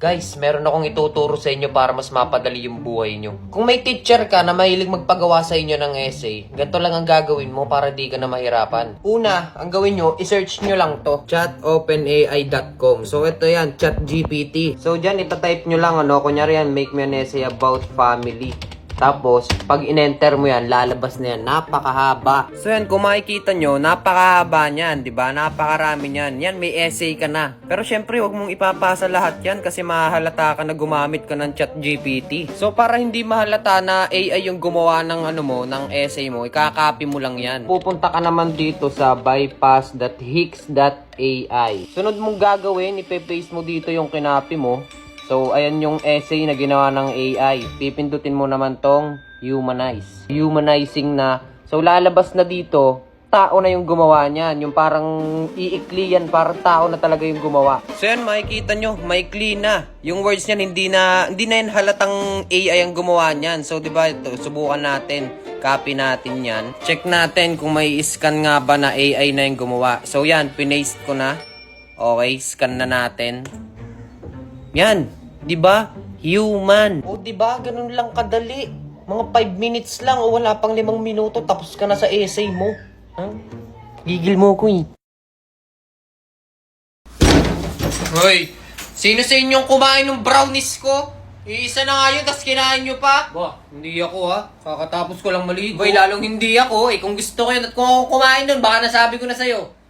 Guys, meron akong ituturo sa inyo para mas mapadali yung buhay nyo. Kung may teacher ka na mahilig magpagawa sa inyo ng essay, ganito lang ang gagawin mo para di ka na mahirapan. Una, ang gawin nyo, isearch nyo lang to. chatopenai.com. So, ito yan, ChatGPT. So, dyan, itatype nyo lang, kunyari yan, make me an essay about family. Tapos, pag in-enter mo yan, lalabas na yan. Napakahaba. So yan, kung makikita nyo, napakahaba niyan, di ba? Napakarami niyan. Yan, may essay ka na. Pero syempre, huwag mong ipapasa lahat yan kasi mahalata ka na gumamit ka ng ChatGPT. So para hindi mahalata na AI yung gumawa ng ng essay mo, ikakopy mo lang yan. Pupunta ka naman dito sa bypass.hicks.ai. Sunod mong gagawin, ipe-paste mo dito yung kinopy mo. So, ayan yung essay na ginawa ng AI. Pipindutin mo naman tong humanize. Humanizing na. So, lalabas na dito, tao na yung gumawa niyan. Yung parang iikli yan, parang tao na talaga yung gumawa. So, yan, makikita nyo, maikli na. Yung words niyan, hindi na yan halatang AI ang gumawa niyan. So, diba, ito, subukan natin. Copy natin yan. Check natin kung may scan nga ba na AI na yung gumawa. So, yan, pinaste ko na. Okay, scan na natin. Yan. 'Di ba? Human. O 'di ba? Ganun lang kadali. Mga 5 minutes lang o wala pang 5 minuto tapos ka na sa essay mo. Gigil mo ko eh. Hoy, sino sa inyong kumain ng brownies ko? Iisa na nga yun, tas kinain nyo pa? Ba, hindi ako ha. Kakatapos ko lang maligo. Boy, lalong hindi ako eh. Kung gusto ko yun at kung ako kumain dun, baka nasabi ko na sa'yo.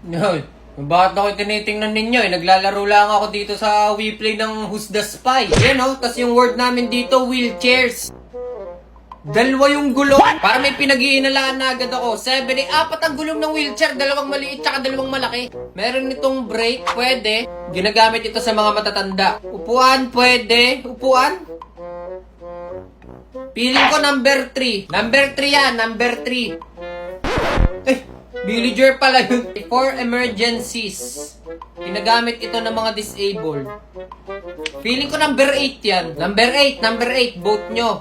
Hoy, bakit ako tinitingnan ninyo eh? Naglalaro lang ako dito sa WePlay ng Who's the Spy. Yan tas yung word namin dito, wheelchairs. Dalawa yung gulong. Para may pinag-iinalaan na agad ako. 4 ang gulong ng wheelchair. 2 maliit tsaka 2 malaki. Meron itong brake, pwede. Ginagamit ito sa mga matatanda. Upuan, pwede. Upuan. Piling ko number 3. Number 3 yan, number 3. Eh, villager pala yun. For emergencies. Ginagamit ito ng mga disabled. Feeling ko number 8 yan. Number 8. Vote nyo.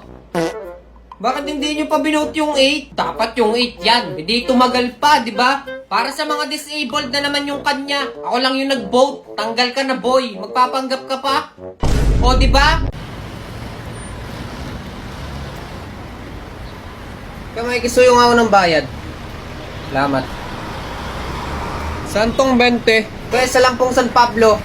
Bakit hindi nyo pa binote yung 8? Dapat yung 8 yan. Hindi tumagal pa, di ba? Para sa mga disabled na naman yung kanya. Ako lang yung nag-vote. Tanggal ka na, boy. Magpapanggap ka pa. O, di ba? Kamay, kisuyo nga ako ng bayad. Salamat. Santong 20. Kaya sa Lampong San Pablo.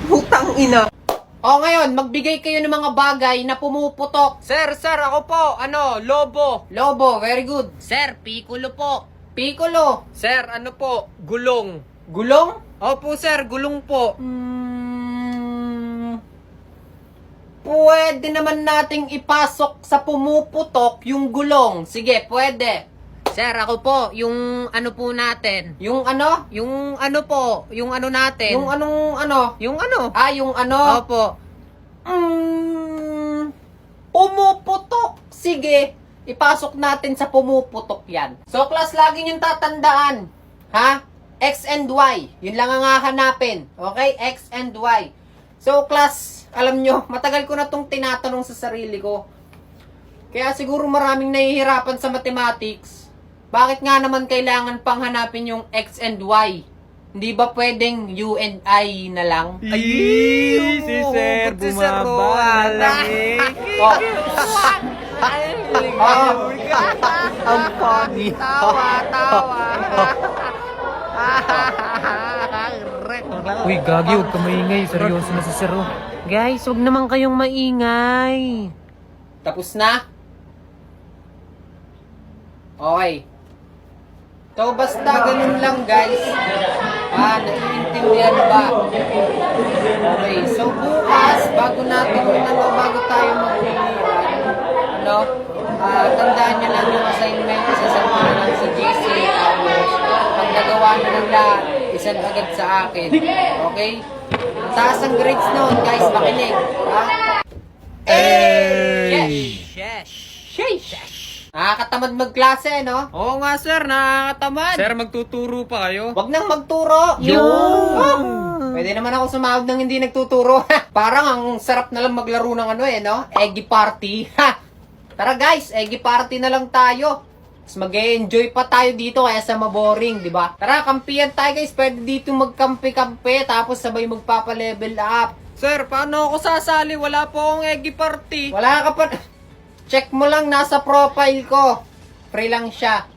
Putang ina. O ngayon, magbigay kayo ng mga bagay na pumuputok. Sir, ako po. Lobo. Lobo, very good. Sir, Piccolo po. Piccolo. Sir, po? Gulong. Gulong? Opo, sir. Gulong po. Pwede naman nating ipasok sa pumuputok yung gulong. Sige, pwede. Sir, ako po, yung po natin. Yung ano? Yung po, yung natin. Yung anong ano? Yung ano? Yung ano? Opo. Pumuputok. Sige, ipasok natin sa pumuputok yan. So, class, lagi niyong tatandaan. Ha? X and Y. Yun lang ang hahanapin. Okay? X and Y. So, class, alam nyo, matagal ko na tong tinatanong sa sarili ko. Kaya siguro maraming nahihirapan sa mathematics. Bakit nga naman kailangan pang hanapin yung X and Y? Hindi ba pwedeng U and I na lang? Ay, si Sir, bumaba lang eh. Ang funny. Tawa. Uy, gagi, huwag ka maingay. Seryoso na si Sir. Guys, huwag naman kayong maingay. Tapos na? Okay. So, basta ganun lang, guys. Naiintindihan ba? Okay, so bukas, bago tayo mag-uwian, tandaan nyo lang yung assignment, isasend ko na lang sa GC. Pag nagawa nyo ng lahat, isend agad sa akin. Okay? Ang taas ang grades noon, guys, makinig. Ha? Hey! Yes! Nakakatamad magklase, no? Oo nga sir, nakakatamad. Sir, magtuturo pa kayo? Wag nang magturo. Pwede naman ako sumahod ng hindi nagtuturo. Parang ang sarap na lang maglaro ng ano no? Eggy party. Tara guys, eggy party na lang tayo. Mas mag-enjoy pa tayo dito kaya sa maboring, di ba? Tara, kampiyan tayo guys. Pwede dito magkampi-kampi tapos sabay magpapa-level up. Sir, paano ako sasali? Wala po akong eggy party. Wala ka pa. Check mo lang nasa profile ko. Free lang siya.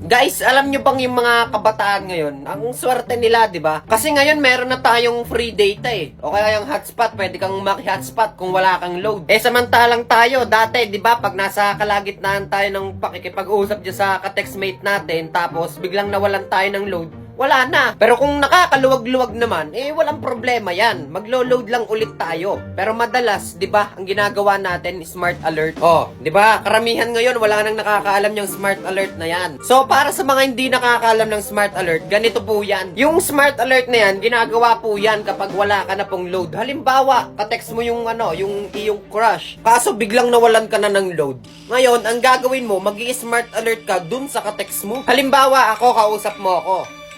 Guys, alam nyo bang yung mga kabataan ngayon, ang swerte nila, di ba? Kasi ngayon meron na tayong free data O kaya yung hotspot, pwede kang maki-hotspot kung wala kang load. Samantalang tayo, dati, di ba, pag nasa kalagitnaan tayo ng pakikipag-usap dyan sa ka-textmate natin, tapos biglang nawalan tayo ng load, wala na. Pero kung nakakaluwag-luwag naman, walang problema yan. Maglo-load lang ulit tayo. Pero madalas, di ba, ang ginagawa natin, smart alert. Di ba, karamihan ngayon, wala nang nakakaalam yung smart alert na yan. So, para sa mga hindi nakakaalam ng smart alert, ganito po yan. Yung smart alert na yan, ginagawa po yan kapag wala ka na pong load. Halimbawa, ka-text mo yung yung iyong crush. Kaso biglang nawalan ka na ng load. Ngayon, ang gagawin mo, magi-smart alert ka dun sa ka-text mo. Halimbawa, ako, kausap mo ako.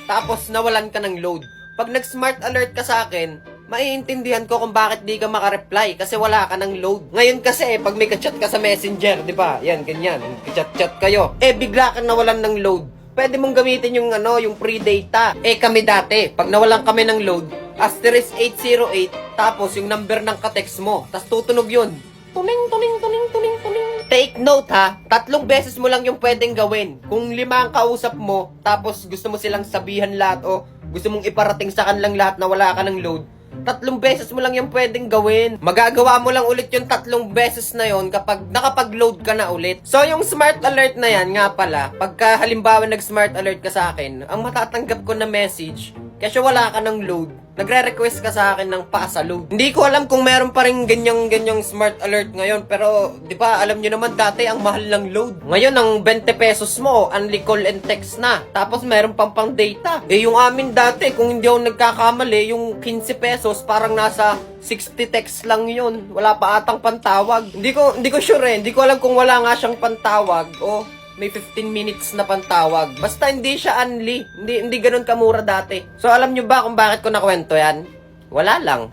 Tapos nawalan ka ng load. Pag nag-smart alert ka sa akin, maiintindihan ko kung bakit di ka makareply kasi wala ka ng load. Ngayon kasi, pag may ka-chat ka sa messenger, di ba? Yan, ganyan. Ka-chat-chat kayo. Bigla kang nawalan ng load. Pwede mong gamitin yung yung free data. Kami dati, pag nawalan kami ng load, *808, tapos yung number ng ka-text mo. Tapos tutunog yun. Tuning, tuning, tuning, tuning, tuning. Take note ha, 3 beses mo lang yung pwedeng gawin. Kung 5 ang kausap mo, tapos gusto mo silang sabihan lahat o gusto mong iparating sa kanilang lahat na wala ka ng load, 3 beses mo lang yung pwedeng gawin. Magagawa mo lang ulit yung 3 beses na yon kapag nakapag-load ka na ulit. So yung smart alert na yan nga pala, pagka halimbawa nag-smart alert ka sa akin, ang matatanggap ko na message, kasi wala ka ng load, nagre-request ka sa akin ng pasa load. Hindi ko alam kung meron pa rin ganyang smart alert ngayon. Pero, di ba, alam nyo naman dati ang mahal ng load. Ngayon, ang 20 pesos mo, only call and text na. Tapos, meron pang data. Yung amin dati, kung hindi ako nagkakamali, yung 15 pesos, parang nasa 60 text lang yun. Wala pa atang pantawag. Hindi ko sure Hindi ko alam kung wala nga siyang pantawag o may 15 minutes na pantawag. Basta hindi siya unli. Hindi ganun kamura dati. So alam nyo ba kung bakit ko nakwento yan? Wala lang.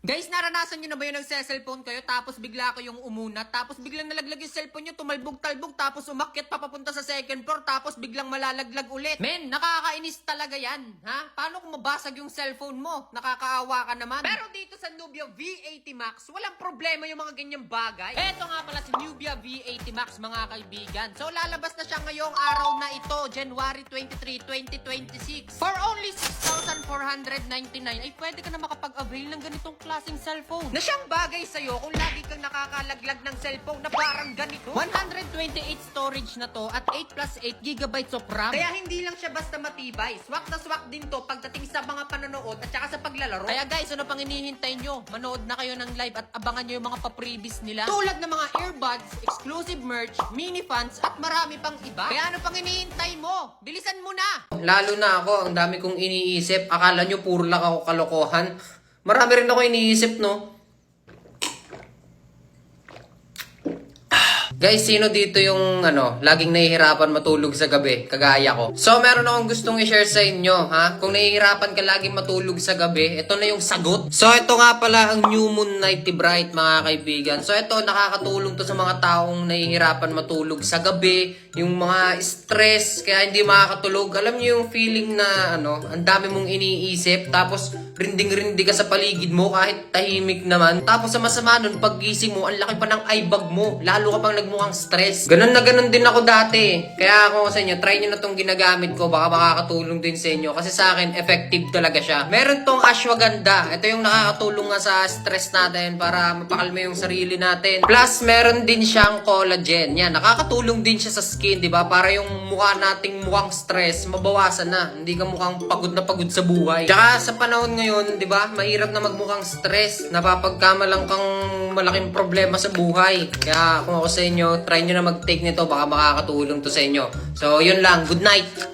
Guys, naranasan nyo na ba yung nagse-cellphone kayo tapos bigla kayong umunat tapos biglang nalaglag yung cellphone nyo, tumalbog-talbog tapos umakyat papapunta sa second floor tapos biglang malalaglag ulit? Men, nakakainis talaga yan, ha? Paano kung mabasag yung cellphone mo? Nakakaawa ka naman. Pero dito sa Nubia V80 Max, walang problema yung mga ganyang bagay. Eto nga pala si Nubia V80 Max, mga kaibigan. So lalabas na siya ngayong araw na ito, January 23, 2026. For only 6,499 ay pwede ka na makapag-avail ng ganitong klaseng cellphone na siyang bagay sa'yo kung lagi kang nakakalaglag ng cellphone na parang ganito. 128 storage na to at 8 plus 8 gigabytes of RAM. Kaya hindi lang siya basta matibay. Swak na swak din to pagdating sa mga panonood at saka sa paglalaro. Kaya guys, ano pang hinihintay nyo? Manood na kayo ng live at abangan nyo yung mga pa-previous nila. Tulad ng mga earbuds, exclusive merch, mini fans at marami pang iba. Kaya ano pang hinihintay mo? Bilisan mo na! Lalo na ako, ang dami kong iniisip. Akala nyo puro lang ako kalokohan. Marami rin ako iniisip, no? Guys, sino dito yung laging nahihirapan matulog sa gabi, kagaya ko? So, meron akong gustong i-share sa inyo, ha? Kung nahihirapan ka laging matulog sa gabi, ito na yung sagot. So, ito nga pala ang New Moon Nighty Bright, mga kaibigan. So, ito, nakakatulong to sa mga taong nahihirapan matulog sa gabi, yung mga stress, kaya hindi makakatulog. Alam niyo yung feeling na, ang dami mong iniisip, tapos rinding-rindi ka sa paligid mo kahit tahimik naman. Tapos sa masama nun, paggising mo, ang laki pa ng eye bag mo. Lalo ka pang nagmukhang stress. Ganun na ganun din ako dati. Kaya ako sa inyo, try nyo na tong ginagamit ko. Baka makakatulong din sa inyo. Kasi sa akin, effective talaga siya. Meron tong ashwagandha. Ito yung nakakatulong nga sa stress natin para mapakalma yung sarili natin. Plus, meron din siyang collagen. Yan, nakakatulong din siya sa skin, di ba? Para yung mukha nating mukhang stress, mabawasan na. Hindi ka mukhang pagod na pagod sa buhay. Tsaka sa panahon ngayon, di ba? Mahirap na magmukhang stress. Napapagkamalang kang malaking problema sa buhay. Kaya kung ako sa inyo, nyo, try nyo na mag-take nito, baka makakatulong to sa inyo. So, yun lang. Good night!